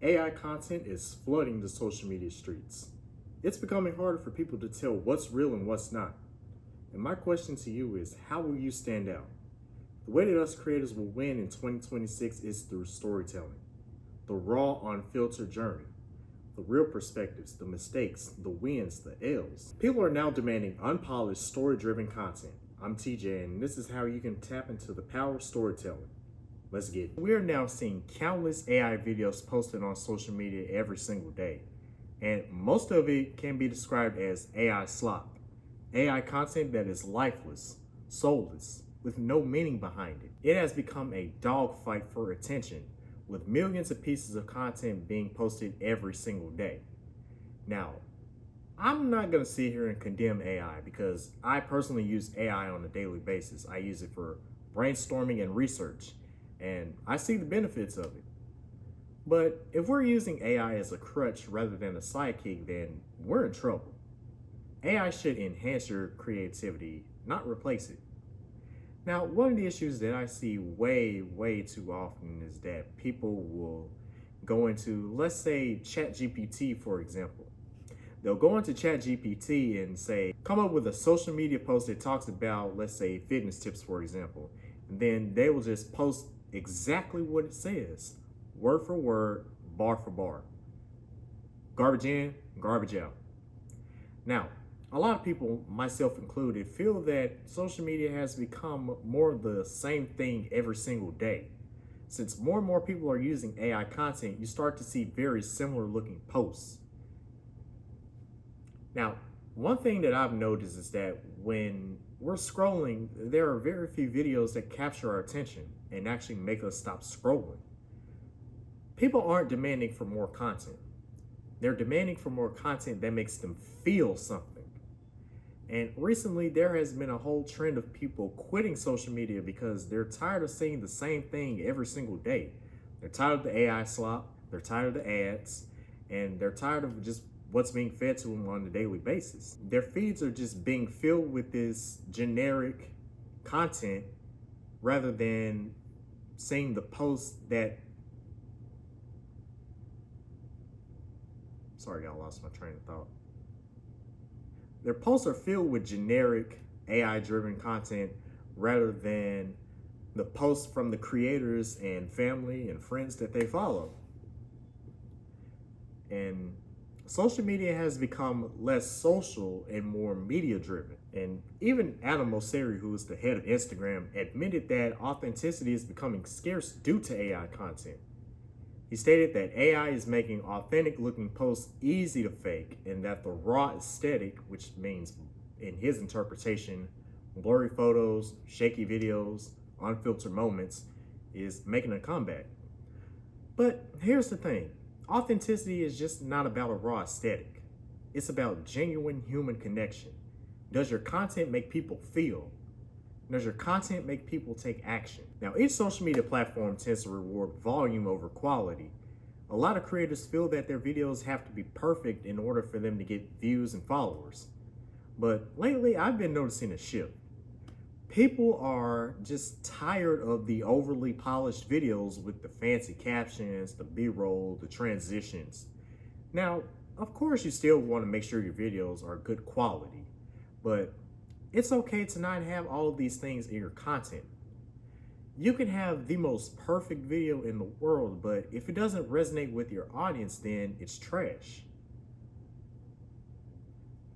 AI content is flooding the social media streets. It's becoming harder for people to tell what's real and what's not. And my question to you is, how will you stand out? The way that us creators will win in 2026 is through storytelling. The raw, unfiltered journey. The real perspectives, the mistakes, the wins, the L's. People are now demanding unpolished, story-driven content. I'm TJ, and this is how you can tap into the power of storytelling. Let's get it. We are now seeing countless AI videos posted on social media every single day, and most of it can be described as AI slop. AI content that is lifeless, soulless, with no meaning behind it. It has become a dogfight for attention, with millions of pieces of content being posted every single day. Now, I'm not gonna sit here and condemn AI because I personally use AI on a daily basis. I use it for brainstorming and research, and I see the benefits of it. But if we're using AI as a crutch rather than a sidekick, then we're in trouble. AI should enhance your creativity, not replace it. Now, one of the issues that I see way too often is that people will go into, let's say, ChatGPT, for example. They'll go into ChatGPT and say, come up with a social media post that talks about, let's say, fitness tips, for example. And then they will just post exactly what it says, word for word, bar for bar. Garbage in, garbage out. Now, a lot of people, myself included, feel that social media has become more of the same thing every single day. Since more and more people are using AI content, you start to see very similar looking posts. Now, one thing that I've noticed is that when we're scrolling, there are very few videos that capture our attention and actually make us stop scrolling. People aren't demanding for more content. They're demanding for more content that makes them feel something. And recently, there has been a whole trend of people quitting social media because they're tired of seeing the same thing every single day. They're tired of the AI slop, they're tired of the ads, and they're tired of just what's being fed to them on a daily basis. Their feeds are just being filled with this generic content rather than seeing the posts that... Sorry, I lost my train of thought. Their posts are filled with generic AI-driven content rather than the posts from the creators and family and friends that they follow. And social media has become less social and more media-driven. And even Adam Mosseri, who is the head of Instagram, admitted that authenticity is becoming scarce due to AI content. He stated that AI is making authentic looking posts easy to fake and that the raw aesthetic, which means in his interpretation, blurry photos, shaky videos, unfiltered moments, is making a comeback. But here's the thing, authenticity is just not about a raw aesthetic. It's about genuine human connection. Does your content make people feel? Does your content make people take action? Now, each social media platform tends to reward volume over quality. A lot of creators feel that their videos have to be perfect in order for them to get views and followers. But lately, I've been noticing a shift. People are just tired of the overly polished videos with the fancy captions, the B-roll, the transitions. Now, of course, you still want to make sure your videos are good quality, but it's okay to not have all of these things in your content. You can have the most perfect video in the world, but if it doesn't resonate with your audience, then it's trash.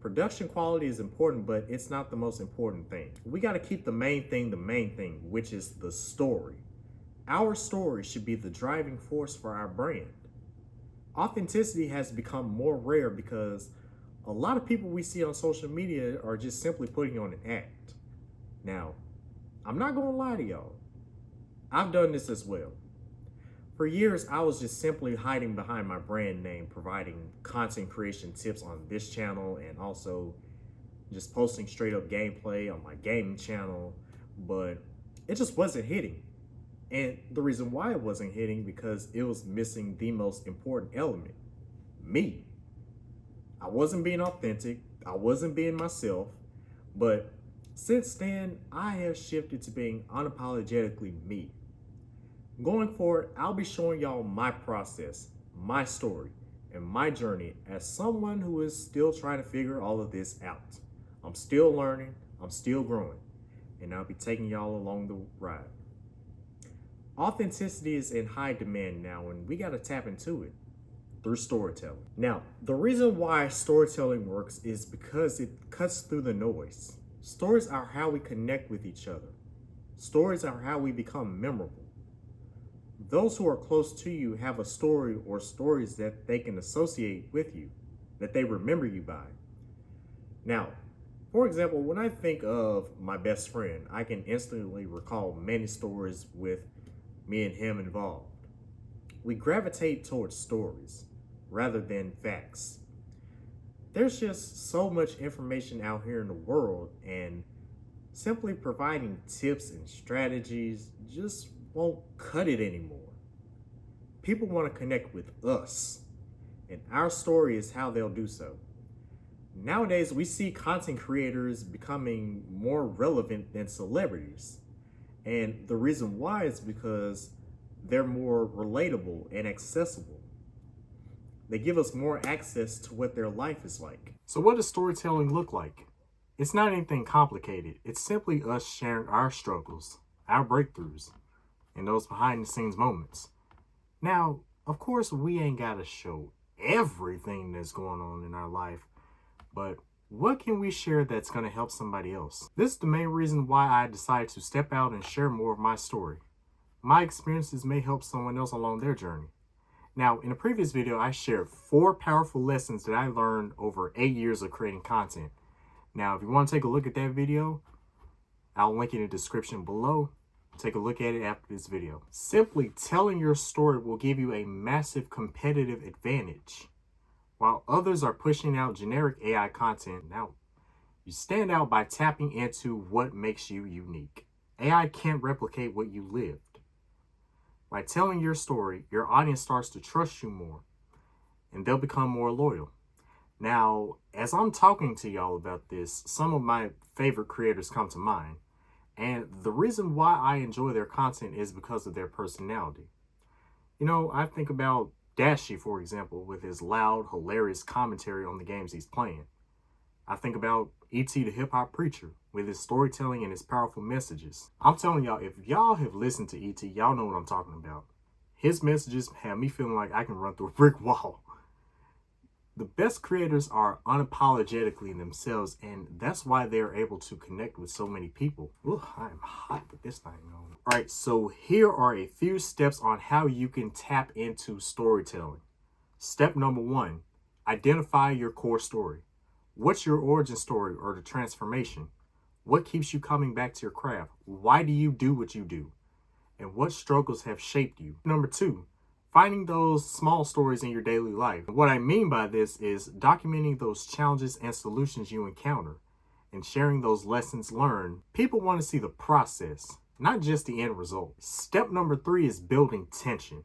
Production quality is important, but it's not the most important thing. We got to keep the main thing, which is the story. Our story should be the driving force for our brand. Authenticity has become more rare because a lot of people we see on social media are just simply putting on an act. Now, I'm not gonna lie to y'all. I've done this as well. For years, I was just simply hiding behind my brand name, providing content creation tips on this channel and also just posting straight up gameplay on my gaming channel, but it just wasn't hitting. And the reason why it wasn't hitting because it was missing the most important element, me. I wasn't being authentic, I wasn't being myself, but since then, I have shifted to being unapologetically me. Going forward, I'll be showing y'all my process, my story, and my journey as someone who is still trying to figure all of this out. I'm still learning, I'm still growing, and I'll be taking y'all along the ride. Authenticity is in high demand now, and we got to tap into it through storytelling. Now, the reason why storytelling works is because it cuts through the noise. Stories are how we connect with each other. Stories are how we become memorable. Those who are close to you have a story or stories that they can associate with you, that they remember you by. Now, for example, when I think of my best friend, I can instantly recall many stories with me and him involved. We gravitate towards stories rather than facts. There's just so much information out here in the world, and simply providing tips and strategies just won't cut it anymore. People want to connect with us, and our story is how they'll do so. Nowadays, we see content creators becoming more relevant than celebrities. And the reason why is because they're more relatable and accessible. They give us more access to what their life is like. So what does storytelling look like? It's not anything complicated. It's simply us sharing our struggles, our breakthroughs, and those behind the scenes moments. Now, of course, we ain't got to show everything that's going on in our life, but what can we share that's going to help somebody else? This is the main reason why I decided to step out and share more of my story. My experiences may help someone else along their journey. Now, in a previous video, I shared 4 powerful lessons that I learned over 8 years of creating content. Now, if you want to take a look at that video, I'll link in the description below. Take a look at it after this video. Simply telling your story will give you a massive competitive advantage. While others are pushing out generic AI content, now you stand out by tapping into what makes you unique. AI can't replicate what you lived. By telling your story, your audience starts to trust you more, and they'll become more loyal. Now, as I'm talking to y'all about this, some of my favorite creators come to mind. And the reason why I enjoy their content is because of their personality. You know, I think about Dashi, for example, with his loud, hilarious commentary on the games he's playing. I think about E.T. the Hip Hop Preacher with his storytelling and his powerful messages. I'm telling y'all, if y'all have listened to E.T., y'all know what I'm talking about. His messages have me feeling like I can run through a brick wall. The best creators are unapologetically themselves, and that's why they're able to connect with so many people. Ooh, I'm hot with this thing on. All right, so here are a few steps on how you can tap into storytelling. Step number 1, identify your core story. What's your origin story or the transformation? What keeps you coming back to your craft? Why do you do what you do? And what struggles have shaped you? Number 2, finding those small stories in your daily life. What I mean by this is documenting those challenges and solutions you encounter and sharing those lessons learned. People want to see the process, not just the end result. Step number 3 is building tension.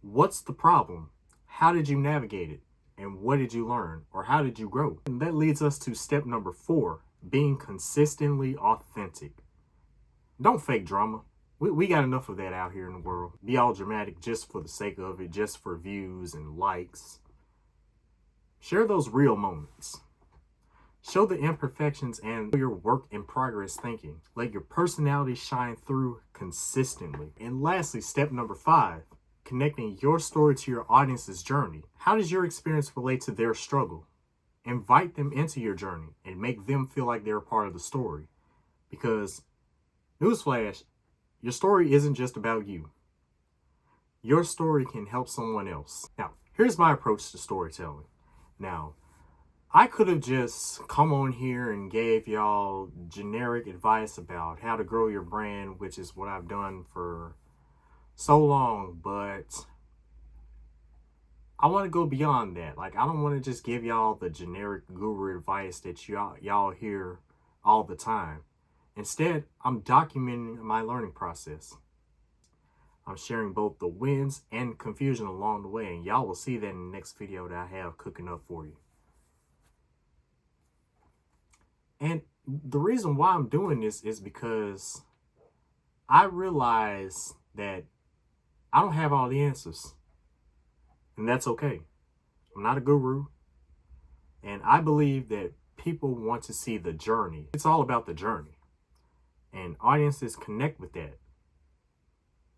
What's the problem? How did you navigate it? And what did you learn? Or how did you grow? And that leads us to step number 4, being consistently authentic. Don't fake drama. We got enough of that out here in the world. Be all dramatic just for the sake of it, just for views and likes. Share those real moments. Show the imperfections and your work in progress thinking. Let your personality shine through consistently. And lastly, step number 5, connecting your story to your audience's journey. How does your experience relate to their struggle? Invite them into your journey and make them feel like they're a part of the story. Because, newsflash, your story isn't just about you. Your story can help someone else. Now, here's my approach to storytelling. Now, I could have just come on here and gave y'all generic advice about how to grow your brand, which is what I've done for so long, but I want to go beyond that. Like, I don't want to just give y'all the generic guru advice that y'all hear all the time. Instead, I'm documenting my learning process. I'm sharing both the wins and confusion along the way, and y'all will see that in the next video that I have cooking up for you. And the reason why I'm doing this is because I realize that I don't have all the answers. And that's okay. I'm not a guru. And I believe that people want to see the journey. It's all about the journey. And audiences connect with that,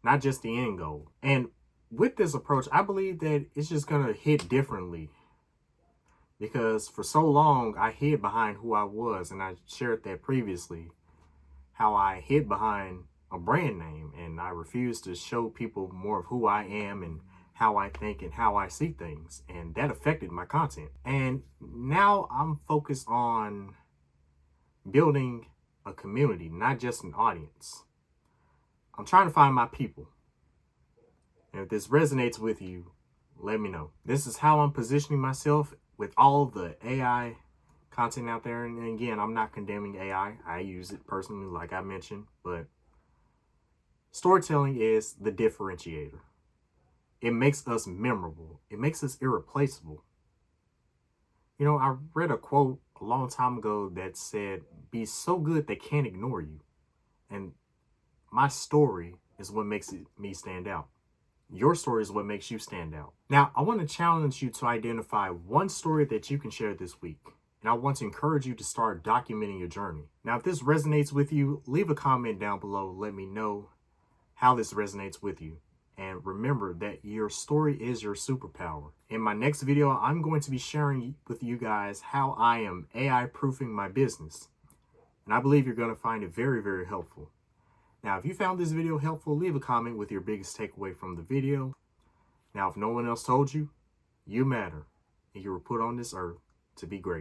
not just the end goal. And with this approach, I believe that it's just going to hit differently. Because for so long, I hid behind who I was. And I shared that previously, how I hid behind a brand name. And I refused to show people more of who I am and how I think and how I see things. And that affected my content. And now I'm focused on building a community, not just an audience. I'm trying to find my people. And if this resonates with you, let me know. This is how I'm positioning myself with all the AI content out there. And again, I'm not condemning AI. I use it personally, like I mentioned, but storytelling is the differentiator. It makes us memorable. It makes us irreplaceable. You know, I read a quote a long time ago that said, be so good they can't ignore you. And my story is what makes me stand out. Your story is what makes you stand out. Now, I want to challenge you to identify one story that you can share this week. And I want to encourage you to start documenting your journey. Now, if this resonates with you, leave a comment down below. Let me know how this resonates with you. And remember that your story is your superpower. In my next video, I'm going to be sharing with you guys how I am AI proofing my business. And I believe you're going to find it very, very helpful. Now, if you found this video helpful, leave a comment with your biggest takeaway from the video. Now, if no one else told you, you matter. And you were put on this earth to be great.